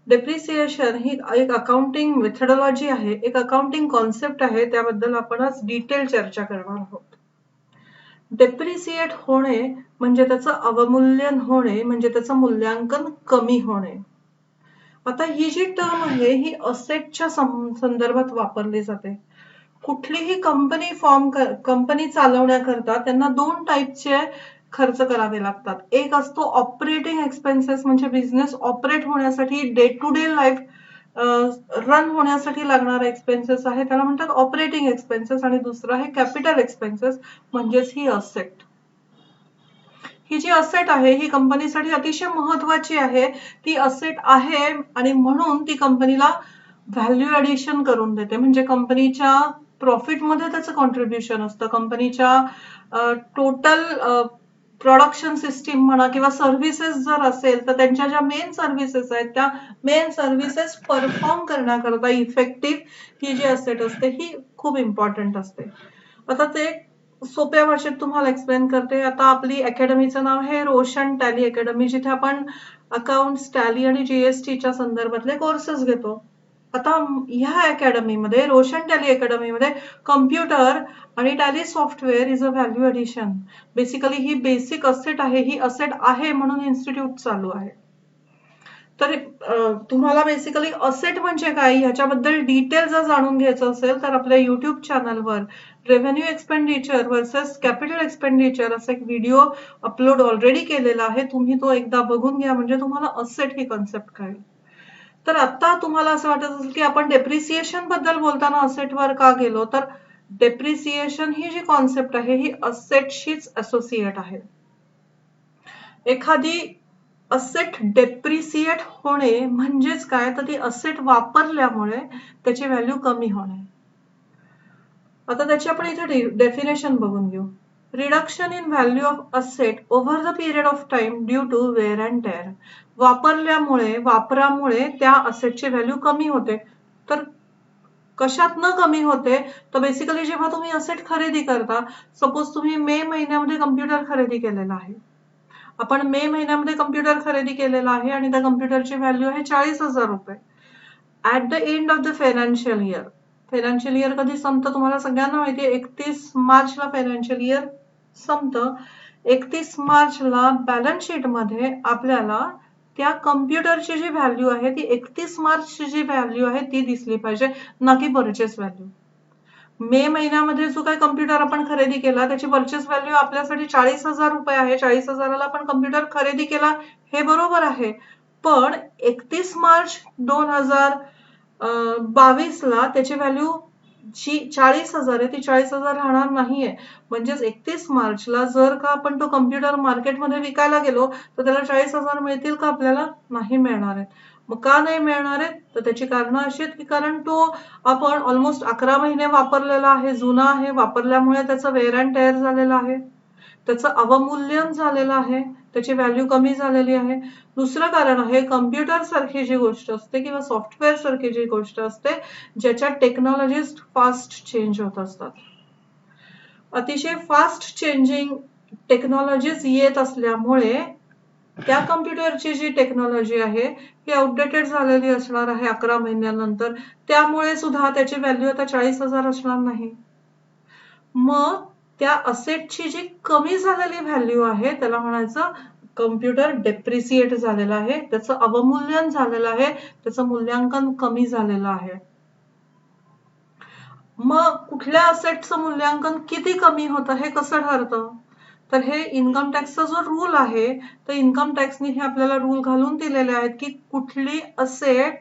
Depreciation ही एक accounting methodology आहे, एक अकाउंटिंग कॉन्सेप्ट आहे, त्याबद्दल आपण आज डिटेल चर्चा करणार आहोत. डेप्रिसिएट होणे म्हणजे त्याचं अवमूल्यन होणे, म्हणजे त्याचं मूल्यांकन कमी होणे. आता ही जी टर्म आहे ही असेटच्या संदर्भात वापरली जाते. कुठलीही कंपनी चालवण्याकरता त्यांना 2 टाईपचे खर्च करावे लागतात. एक असतो ऑपरेटिंग एक्सपेन्सेस, म्हणजे बिझनेस ऑपरेट होण्यासाठी, day to day life run होण्यासाठी लागणारे एक्सपेन्सेस आहे, त्याला म्हणतात ऑपरेटिंग एक्सपेन्सेस. आणि दुसरं आहे कॅपिटल एक्सपेन्सेस, म्हणजेच ही असेट. ही जी असेट आहे ही कंपनीसाठी अतिशय महत्वाची आहे. ती असेट आहे आणि म्हणून ती कंपनीला व्हॅल्यू ॲडिशन करून देते, म्हणजे कंपनीच्या प्रॉफिटमध्ये त्याचं कॉन्ट्रीब्युशन असतं. कंपनीच्या टोटल प्रोडक्शन सिस्टीम म्हणा किंवा सर्व्हिसेस जर असेल तर त्यांच्या ज्या मेन सर्व्हिसेस आहेत त्या मेन सर्व्हिसेस परफॉर्म करण्याकरता इफेक्टिव्ह ही जी असेट असते ही खूप इम्पॉर्टंट असते. आता ते सोप्या भाषेत तुम्हाला एक्सप्लेन करते. आता आपली अकॅडमीचं नाव आहे रोशन टॅली अकॅडमी, जिथे आपण अकाउंट्स, टॅली आणि जीएसटीच्या संदर्भातले कोर्सेस घेतो. आता ह्या अकॅडमीमध्ये, रोशन टॅली अकॅडमीमध्ये, कम्प्युटर आणि tally software is a value addition. Basically he basic asset आहे, ही असेट आहे म्हणून इन्स्टिट्यूट चालू आहे. तर तुम्हाला बेसिकली असेट म्हणजे काय ह्याच्याबद्दल डिटेल जर जाणून घ्यायचं असेल तर आपल्या युट्यूब चॅनलवर revenue expenditure versus capital expenditure असा एक व्हिडिओ अपलोड ऑलरेडी केलेला आहे. तुम्ही तो एकदा बघून घ्या, म्हणजे तुम्हाला असेट ही कन्सेप्ट कळेल. तर आता तुम्हाला असं वाटत असेल की आपण डेप्रिसिएशन बद्दल बोलताना असेटवर का गेलो, तर डेप्रिसिएशन ही जी कॉन्सेप्ट आहे ही असेटशीच असोसिएट आहे. एखादी असेट डेप्रिसिएट होणे म्हणजेच काय, तर ती असेट वापरल्यामुळे त्याची व्हॅल्यू कमी होणे. आता त्याची आपण इथे डेफिनेशन बघून घेऊ. Reduction in value of asset over the period of time due to wear and tear. वापरामुळे त्या असेटची व्हॅल्यू कमी होते. तर कशात न कमी होते, तर बेसिकली जेव्हा तुम्ही असेट खरेदी करता, सपोज तुम्ही मे महिन्यामध्ये कम्प्युटर खरेदी केलेला आहे. आपण मे महिन्यामध्ये कम्प्युटर खरेदी केलेला आहे आणि त्या कम्प्युटरची व्हॅल्यू आहे 40,000 रुपये. At the end of the financial year, financial year कधी संपतं तुम्हाला सगळ्यांना माहिती आहे, 31 मार्चला फायनान्शियल इयर संपतं. 31 मार्चला बॅलन्स शीट मध्ये आपल्याला त्या कम्प्युटरची जी व्हॅल्यू आहे ती 31 मार्चची जी व्हॅल्यू आहे ती दिसली पाहिजे, ना की परचेस व्हॅल्यू. मे महिन्यामध्ये जो काही कम्प्युटर आपण खरेदी केला त्याची परचेस व्हॅल्यू आपल्यासाठी 40,000 रुपये आहे. 40,000ला आपण कम्प्युटर खरेदी केला हे बरोबर आहे, पण 31 मार्च 2022ला त्याची व्हॅल्यू जी 40,000 आहे ती 40,000 राहणार नाहीये. म्हणजेच 31 मार्चला जर का आपण तो कम्प्युटर मार्केटमध्ये विकायला गेलो तर त्याला 40,000 मिळतील का, आपल्याला नाही मिळणार आहेत. मग का नाही मिळणार आहेत, तर त्याची कारणं अशी आहेत की कारण तो आपण ऑलमोस्ट 11 महिने वापरलेला आहे, जुना आहे, वापरल्यामुळे त्याचं वेअर अँड टेअर झालेलं आहे, त्याचं अवमूल्यन झालेलं आहे, त्याची व्हॅल्यू कमी झालेली आहे. दुसरं कारण आहे कम्प्युटर सारखी जी गोष्ट असते किंवा सॉफ्टवेअर सारखी जी गोष्ट असते ज्याच्यात टेक्नॉलॉजीज फास्ट चेंज होत असतात. अतिशय फास्ट चेंजिंग टेक्नॉलॉजीज येत असल्यामुळे त्या कम्प्युटरची जी टेक्नॉलॉजी आहे ही आउटडेटेड झालेली असणार आहे 11 महिन्यानंतर. त्यामुळे सुद्धा त्याची व्हॅल्यू आता 40,000 असणार नाही. मग त्या असेटची जी कमी झालेली व्हॅल्यू आहे त्याला म्हणायचं कम्प्युटर डेप्रिसिएट झालेला आहे, त्याचं अवमूल्यन झालेलं आहे, त्याचं मूल्यांकन कमी झालेलं आहे. मग कुठल्या असेटचं मूल्यांकन किती कमी होतं हे कसं ठरतं, तर हे इन्कम टॅक्सचा जो रूल आहे तर इन्कम टॅक्सने हे आपल्याला रूल घालून दिलेले आहेत की कुठली असेट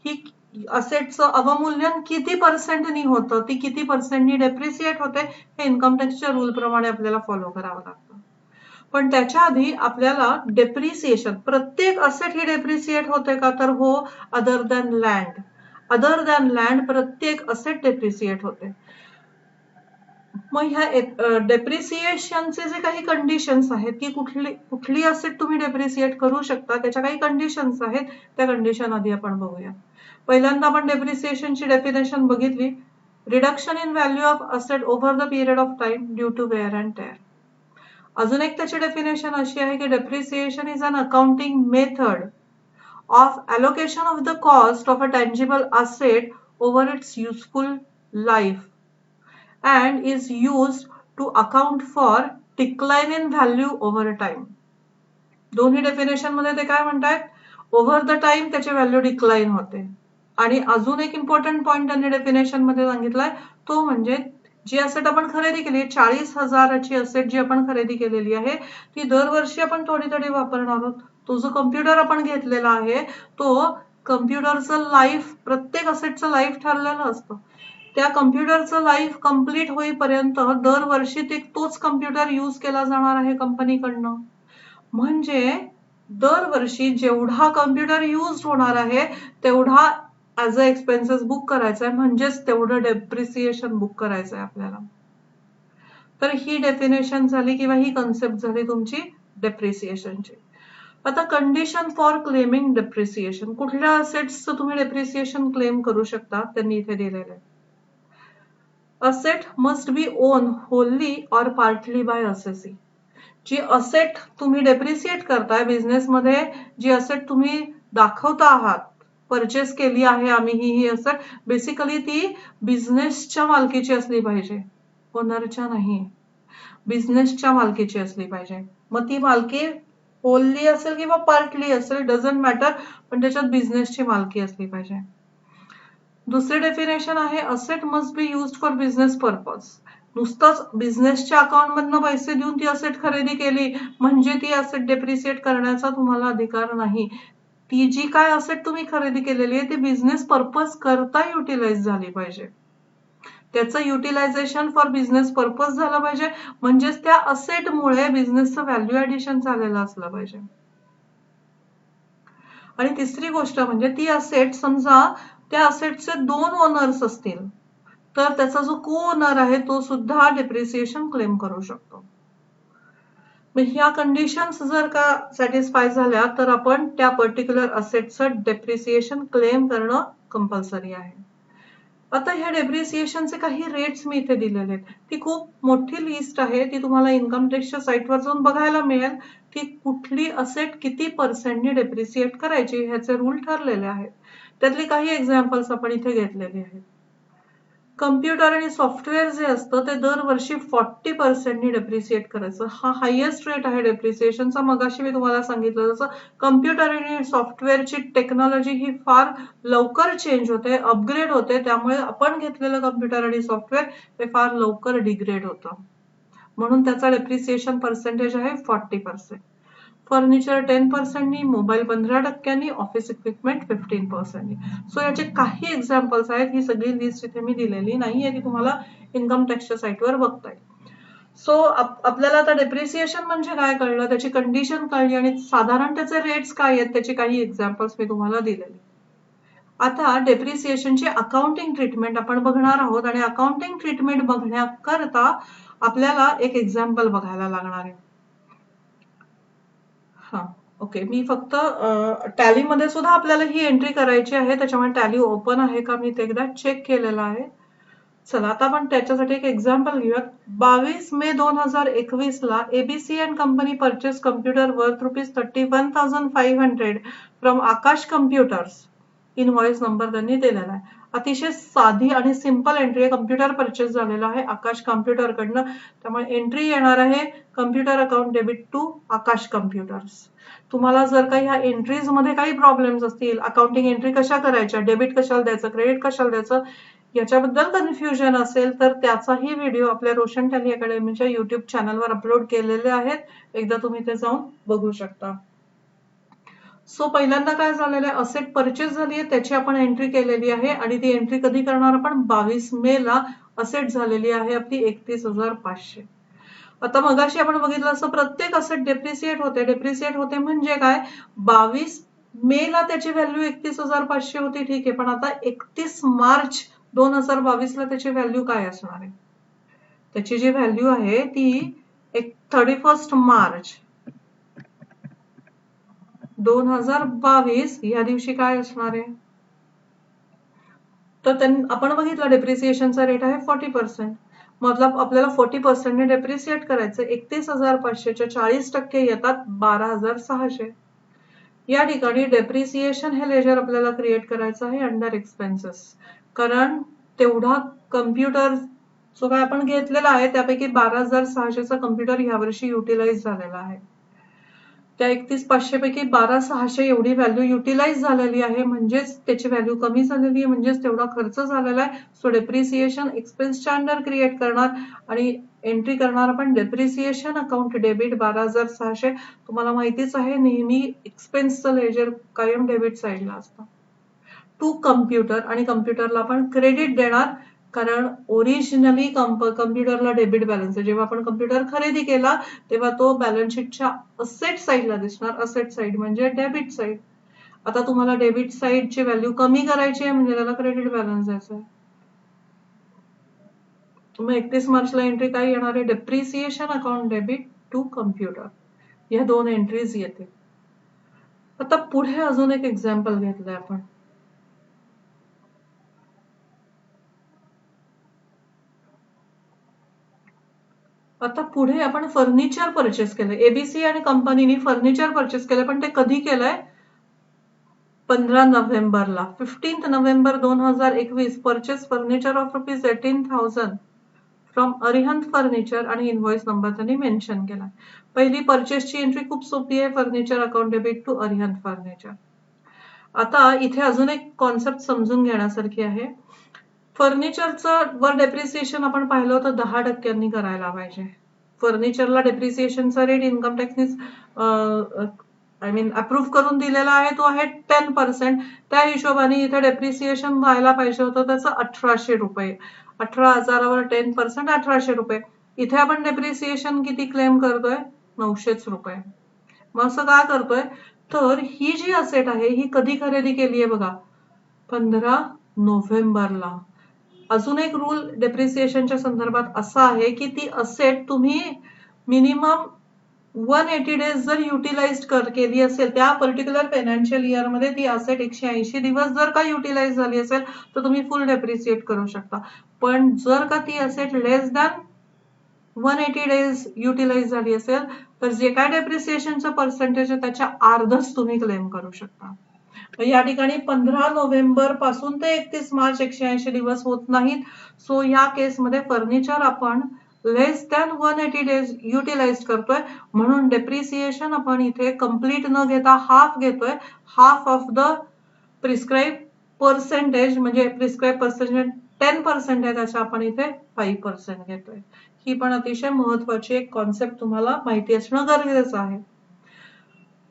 ही असेटचं अवमूल्यन किती पर्सेंटनी होतं, ती किती पर्सेंटनी डेप्रिसिएट होते, हे इन्कम टॅक्सच्या रूल प्रमाणे आपल्याला फॉलो करावं लागतं. पण त्याच्या आधी आपल्याला डेप्रिसिएशन, प्रत्येक असेट ही डेप्रिसिएट होते का, तर हो, अदर दॅन लँड प्रत्येक असेट डेप्रिसिएट होते. मग ह्या डेप्रिसिएशनचे जे काही कंडिशन्स आहेत की कुठली असेट तुम्ही डेप्रिसिएट करू शकता त्याच्या काही कंडिशन्स आहेत, त्या कंडिशन आधी आपण बघूया. पहिल्यांदा आपण डेप्रिसिएशनची डेफिनेशन बघितली. Reduction in value of asset over the period of time due to wear and tear. अजून एक त्याची डेफिनेशन अशी आहे की depreciation is an accounting method of allocation of the cost of a tangible asset over its useful life and is used to account for decline in value over time. दोन्ही definition मध्ये ते काय म्हणतात, over the time त्याची value decline होते. आणि अजून एक इम्पॉर्टंट पॉइंट त्यांनी डेफिनेशन मध्ये सांगितलाय तो म्हणजे जी असेट आपण खरेदी केली 40,000ची असेट जी आपण खरेदी केलेली आहे ती दरवर्षी आपण थोडी थोडी वापरणार आहोत. तो जो कम्प्युटर आपण घेतलेला आहे तो कम्प्युटरचं लाईफ, प्रत्येक असेटचं लाईफ ठरलेलं असतं. त्या कम्प्युटरचं लाईफ कंप्लीट होईपर्यंत दरवर्षी तोच कम्प्युटर यूज केला जाणार आहे कंपनीकडनं. म्हणजे दरवर्षी जेवढा कम्प्युटर यूज होणार आहे तेवढा ॲज अ एक्सपेन्सेस बुक करायचा आहे, म्हणजेच तेवढं डेप्रिसिएशन बुक करायचं आहे आपल्याला. तर ही डेफिनेशन झाली किंवा ही कन्सेप्ट झाली तुमची डेप्रिसिएशनची. आता कंडिशन फॉर क्लेमिंग डेप्रिसिएशन, कुठल्या असेट्सचं तुम्ही डेप्रिसिएशन क्लेम करू शकता त्यांनी इथे दिलेलं आहे. Asset must be own wholly or partly by assessee. जी असेट तुम्ही डेप्रिसिएट करताय बिझनेसमध्ये, जी असेट तुम्ही दाखवता आहात परचेस केली आहे आम्ही ही असेट, बेसिकली ती बिझनेसच्या मालकीची असली पाहिजे, ओनरच्या नाही, बिझनेसच्या मालकीची असली पाहिजे. मग ती मालकी होलली असेल किंवा पार्टली असेल, डझंट मॅटर, पण त्याच्यात बिझनेसची मालकी असली पाहिजे. दुसरी डेफिनेशन आहे asset must be used for business purpose. नुसतंच बिझनेसच्या अकाउंट मधनं पैसे देऊन ती असेट खरेदी केली म्हणजे ती असेट डेप्रिसिएट करण्याचा तुम्हाला अधिकार नाही. ती जी काय असेट तुम्ही खरेदी केलेली आहे ती बिझनेस पर्पज करता युटिलाइज झाली पाहिजे, त्याचं युटिलायझेशन फॉर बिझनेस पर्पज झालं पाहिजे, म्हणजेच त्या असेटमुळे बिझनेसचं व्हॅल्यू ॲडिशन झालेलं असलं पाहिजे. आणि तिसरी गोष्ट म्हणजे ती असेट, समजा त्या असेटचे 2 ओनर्स असतील तर त्याचा जो को ओनर आहे तो सुद्धा डेप्रिसिएशन क्लेम करू शकतो. ह्या कंडिशन्स जर का सॅटिस्फाय झाल्या तर आपण त्या पर्टिक्युलर असेटचं डेप्रिसिएशन क्लेम करणं कंपल्सरी आहे. आता ह्या डेप्रिसिएशनचे काही रेट्स मी इथे दिलेले आहेत. ती खूप मोठी लिस्ट आहे, ती तुम्हाला इन्कम टॅक्सच्या साईटवर जाऊन बघायला मिळेल की कुठली असेट किती पर्सेंटनी डेप्रिसिएट करायची ह्याचे रूल ठरलेले आहेत. त्यातले काही एक्झाम्पल्स आपण इथे घेतलेले आहेत. कम्प्युटर आणि सॉफ्टवेअर जे असतं ते दरवर्षी 40%नी डेप्रिसिएट करायचं. हा हायेस्ट रेट आहे डेप्रिसिएशनचा. मगाशी मी तुम्हाला सांगितलं जसं कम्प्युटर आणि सॉफ्टवेअरची टेक्नॉलॉजी ही फार लवकर चेंज होते, अपग्रेड होते, त्यामुळे आपण घेतलेलं कम्प्युटर आणि सॉफ्टवेअर हे फार लवकर डिग्रेड होतं, म्हणून त्याचा डेप्रिसिएशन पर्सेंटेज आहे 40%. फर्निचर 10%नी, मोबाईल 15%नी, ऑफिस इक्विपमेंट 15%नी. सो याचे काही एक्झाम्पल्स आहेत. ही सगळी लिस्ट इथे मी दिलेली नाहीये, ती तुम्हाला इन्कम टॅक्सच्या साईटवर बघता येईल. सो आपल्याला आता डेप्रिसिएशन म्हणजे काय कळलं, त्याची कंडिशन कळली आणि साधारण त्याचे रेट्स काय आहेत त्याची काही एक्झाम्पल्स मी तुम्हाला दिलेली. आता डेप्रिसिएशनची अकाउंटिंग ट्रीटमेंट आपण बघणार आहोत आणि अकाउंटिंग ट्रीटमेंट बघण्याकरता आपल्याला एक एक्झाम्पल बघायला लागणार आहे. हा ओके, मी फक्त टॅली मध्ये सुद्धा आपल्याला ही एंट्री करायची आहे, त्याच्यामुळे टॅली ओपन आहे का मी ते एकदा चेक केलेलं आहे. चला आता आपण त्याच्यासाठी एक एक्झाम्पल घेऊयात. 22 मे 2021 ला ABC and company purchase computer worth ₹31,500 from Aakash computers. Invoice number त्यांनी दिलेला आहे. अतिशय साधी आणि सिंपल एंट्री आहे. कम्प्युटर परचेस झालेला आहे आकाश कम्प्युटर कडनं, त्यामुळे एंट्री येणार आहे computer account debit to Aakash computers. तुम्हाला जर काही ह्या एंट्रीज मध्ये काही प्रॉब्लेम्स असतील, अकाउंटिंग एंट्री कशा करायच्या, डेबिट कशाला द्यायचं, क्रेडिट कशाला द्यायचं, याच्याबद्दल कन्फ्युजन असेल तर त्याचाही व्हिडिओ आपल्या रोशन टॅली अकॅडमीच्या युट्यूब चॅनलवर अपलोड केलेले आहेत, एकदा तुम्ही ते जाऊन बघू शकता. सो पहिल्यांदा काय झालेलं आहे, असेट परचेस झाली आहे त्याची आपण एंट्री केलेली आहे आणि ती एंट्री कधी करणार आपण, 22 मे ला असेट झालेली आहे आपली 31,500. आता मगाशी आपण बघितलं असं प्रत्येक असेट डेप्रिसिएट होते. डेप्रिसिएट होते म्हणजे काय, 22 मे ला त्याची व्हॅल्यू 31,500 होती, ठीक आहे, पण आता 31 मार्च 2022 ला त्याची व्हॅल्यू काय असणार आहे, त्याची जी व्हॅल्यू आहे ती 31 मार्च 2022 या दिवशी काय असणार आहे, तर आपण बघितलं डेप्रिसिएशनचा रेट आहे 40%. मतलब आपल्याला 40%ने डेप्रिसिएट करायचं. 31,500च्या 40% येतात 12,600. या ठिकाणी डेप्रिसिएशन हे लेजर आपल्याला क्रिएट करायचं आहे अंडर एक्सपेन्सेस, कारण तेवढा कम्प्युटर जो काय आपण घेतलेला आहे त्यापैकी 12,600चा कम्प्युटर यावर्षी युटिलाइज झालेला आहे. त्या 31,500 पैकी 12,600 एवढी व्हॅल्यू युटिलाइज झालेली आहे, म्हणजेच त्याची व्हॅल्यू कमी झालेली आहे, म्हणजेच तेवढा खर्च झालेला आहे. सो डेप्रिसिएशन एक्सपेन्सच्या अंडर क्रिएट करणार आणि एंट्री करणार आपण डेप्रिसिएशन अकाउंट डेबिट 12,600. तुम्हाला माहितीच आहे नेहमी एक्सपेन्सचं लेजर कायम डेबिट साईडला असतं. टू कम्प्युटर, आणि कम्प्युटरला आपण क्रेडिट देणार कारण ओरिजिनली कम्प्युटरला डेबिट बॅलन्स आहे. जेव्हा आपण कम्प्युटर खरेदी केला तेव्हा तो बॅलन्स शीटच्या असेट साईडला दिसणार. असेट साईड म्हणजे डेबिट साईड. आता तुम्हाला डेबिट साईडची व्हॅल्यू कमी करायची आहे म्हणजे त्याला क्रेडिट बॅलन्स द्यायचा आहे. मग 31 मार्चला एंट्री काय येणार आहे? Depreciation account debit to computer. या दोन एंट्रीज येतील. आता पुढे अजून एक एक्झाम्पल घेतलंय आपण. आता पुढे आपण फर्निचर परचेस केलंय. एबीसी आणि कंपनीने फर्निचर परचेस केलंय, पण ते कधी केलंय? 15 नोव्हेंबरला. 15 November 2021 purchase furniture of ₹18,000 from Arihant furniture आणि इनव्हॉइस नंबर त्यांनी मेन्शन केला. पहिली परचेसची एंट्री खूप सोपी आहे, furniture account debit to Arihant furniture. आता इथे अजून एक कॉन्सेप्ट समजून घेण्यासारखी आहे. फर्निचरचं वर डेप्रिसिएशन आपण पाहिलं होतं 10% करायला पाहिजे. फर्निचरला डेप्रिसिएशनचा रेट इन्कम टॅक्सने अप्रूव्ह करून दिलेला आहे, तो आहे 10%. त्या हिशोबाने इथे डेप्रिसिएशन व्हायला पाहिजे होतं त्याचं 1,800 रुपये. 18,000वर 10% 1,800 रुपये. इथे आपण डेप्रिसिएशन किती क्लेम करतोय? 900 रुपये. मग असं का करतोय? तर ही जी असेट आहे ही कधी खरेदी केली आहे बघा? 15 नोव्हेंबरला. अजून एक रूल डेप्रिसिएशनच्या संदर्भात असा आहे की ती असेट तुम्ही मिनिमम 180 डेज जर युटिलाइज केली असेल, त्या पर्टिक्युलर फायनान्शियल इयर मध्ये ती असेट 180 दिवस जर का युटिलाइज झाली असेल तर तुम्ही फुल डेप्रिसिएट करू शकता. पण जर का ती असेट लेस दॅन 180 डेज युटिलाइज झाली असेल तर जे काय डेप्रिसिएशनचं पर्सेंटेज आहे त्याच्या अर्धच तुम्ही क्लेम करू शकता. या ठिकाणी 15 नोव्हेंबर पासून ते 31 मार्च 180 दिवस होत नाहीत. सो या केसमध्ये फर्निचर आपण लेस दॅन 180 डेज युटिलाइज करतोय, म्हणून डेप्रिसिएशन आपण इथे कम्प्लीट न घेता हाफ घेतोय. Half of the prescribe percentage, म्हणजे प्रिस्क्राईब पर्सेंटेज 10% आहे त्याच्या आपण इथे 5% घेतोय. ही पण अतिशय महत्वाची एक कॉन्सेप्ट तुम्हाला माहिती असणं गरजेचं आहे.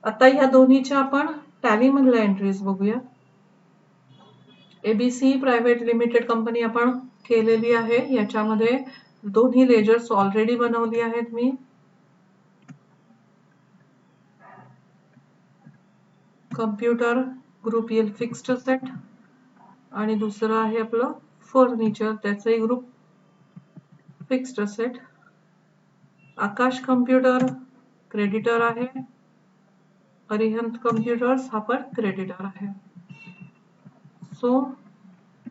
आता ह्या दोन्हीच्या आपण टॅली मधल्या एंट्रीज बघूया. एबीसी प्रायव्हेट लिमिटेड कंपनी आपण केलेली आहे. याच्यामध्ये दोन्ही लेजर्स ऑलरेडी बनवली आहेत मी. कम्प्युटर ग्रुप येईल फिक्स्ड असेट आणि दुसरं आहे आपलं फर्निचर, त्याचंही ग्रुप फिक्स्ड असेट. आकाश कम्प्युटर क्रेडिटर आहे, अरिहंत कम्प्युटर्स हा पण क्रेडिटर आहे. सो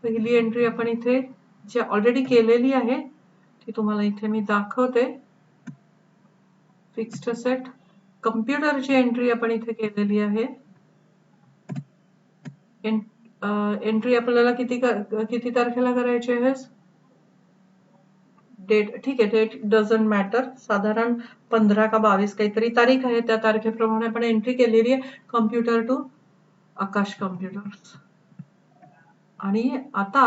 पहिली एंट्री आपण इथे जी ऑलरेडी केलेली आहे ती तुम्हाला इथे मी दाखवते. फिक्स्ड असेट कम्प्युटरची एंट्री आपण इथे केलेली आहे. एंट्री आपल्याला किती तारखेला करायची आहे? डेट ठीक आहे, डेट डझंट मॅटर, साधारण 15 का 22 काहीतरी तारीख आहे, त्या तारखेप्रमाणे आपण एंट्री केलेली आहे कम्प्युटर टू आकाश कम्प्युटर्स. आणि आता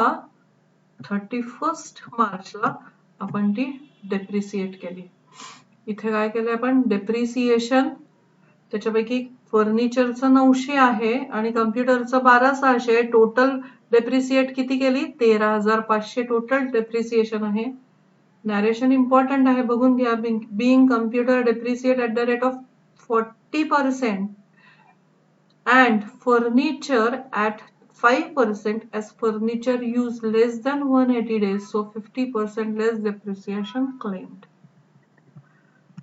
31 मार्चला आपण ती डेप्रिसिएट केली. इथे काय केलंय आपण? डेप्रिसिएशन त्याच्यापैकी फर्निचरचं 900 आहे आणि कम्प्युटरचं 12,600. टोटल डेप्रिसिएट किती केली? 13,500 टोटल डेप्रिसिएशन आहे. नॅरेशन इम्पॉर्टंट आहे, बघून घ्या. Being computer depreciate at the rate of 40% and furniture at 5% as furniture used less than 180 days, so 50% less depreciation claimed.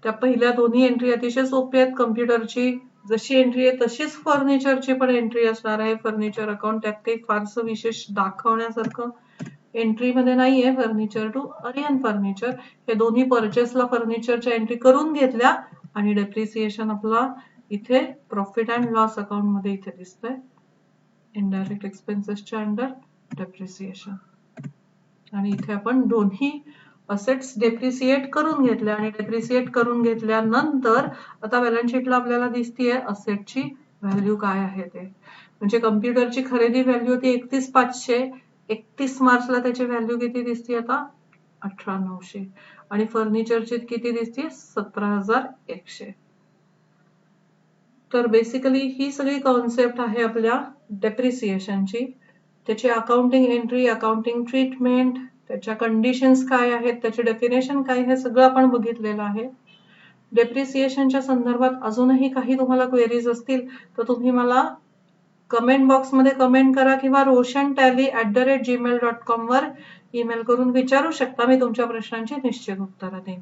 त्या पहिल्या दोन्ही एंट्री अतिशय सोप्या आहेत. कम्प्युटरची जशी एंट्री आहे तशीच फर्निचरची पण एंट्री असणार आहे. फर्निचर अकाउंट त्यात काही फारसं विशेष दाखवण्यासारखं एंट्री मध्ये नाहीये. फर्निचर टू अरिहंत फर्निचर हे दोन्ही परचेसला फर्निचरच्या एंट्री करून घेतल्या आणि डेप्रिसिएशन आपला इथे प्रॉफिट अँड लॉस अकाउंट मध्ये इथे दिसतंय इनडायरेक्ट एक्सपेन्सेसच्या अंडर डेप्रिसिएशन. आणि इथे आपण दोन्ही असेट्स डेप्रिसिएट करून घेतले आणि डेप्रिसिएट करून घेतल्यानंतर आता बॅलन्स शीटला आपल्याला दिसतीये असेटची व्हॅल्यू काय आहे ते. म्हणजे कम्प्युटरची खरेदी व्हॅल्यू होती 31,500. 31 मार्चला त्याची व्हॅल्यू किती दिसते आता 18,900. आणि फर्निचरची किती दिसते 17,100. तर बेसिकली ही सगळी कॉन्सेप्ट आहे आपल्या डेप्रिसिएशनची. त्याची अकाउंटिंग एंट्री, अकाउंटिंग ट्रीटमेंट, त्याच्या कंडिशन्स काय आहेत, त्याचे डेफिनेशन काय, हे सगळं आपण बघितलेलं आहे. डेप्रिसिएशनच्या संदर्भात अजूनही काही तुम्हाला क्वेरीज असतील तर तुम्ही मला कमेंट बॉक्समध्ये कमेंट करा किंवा roshanTally@gmail.com वर ईमेल करून विचारू शकता. मी तुमच्या प्रश्नांची निश्चित उत्तरं देईन.